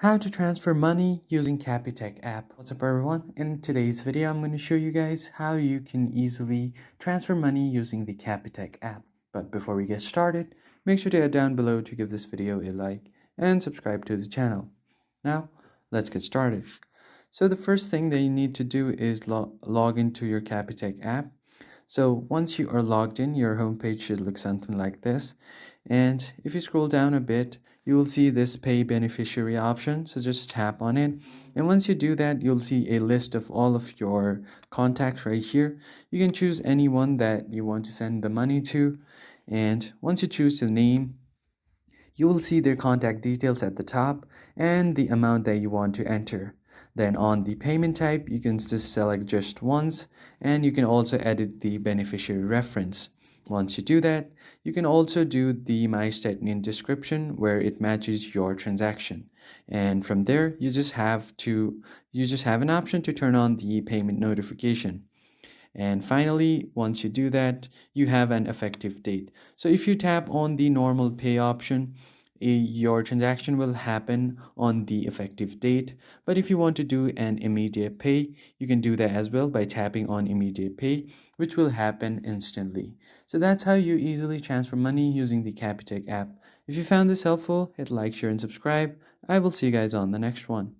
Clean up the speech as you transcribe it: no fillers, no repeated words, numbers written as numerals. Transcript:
How to transfer money using Capitec app. What's up everyone? In today's video, I'm going to show you guys how you can easily transfer money using the Capitec app. But before we get started, make sure to head down below to give this video a like and subscribe to the channel. Now, let's get started. So the first thing that you need to do is log into your Capitec app. So once you are logged in, your homepage should look something like this. And if you scroll down a bit, you will see this pay beneficiary option. So just tap on it. And once you do that, you'll see a list of all of your contacts right here. You can choose anyone that you want to send the money to. And once you choose the name, you will see their contact details at the top and the amount that you want to enter. Then on the payment type, you can just select just once, and you can also edit the beneficiary reference. Once you do that, you can also do the My Statement description where it matches your transaction. And from there, you just have an option to turn on the payment notification. And finally, once you do that, you have an effective date. So if you tap on the normal pay option, your transaction will happen on the effective date. But if you want to do an immediate pay, you can do that as well by tapping on immediate pay, which will happen instantly. So that's how you easily transfer money using the Capitec app. If you found this helpful, hit like, share, and subscribe. I will see you guys on the next one.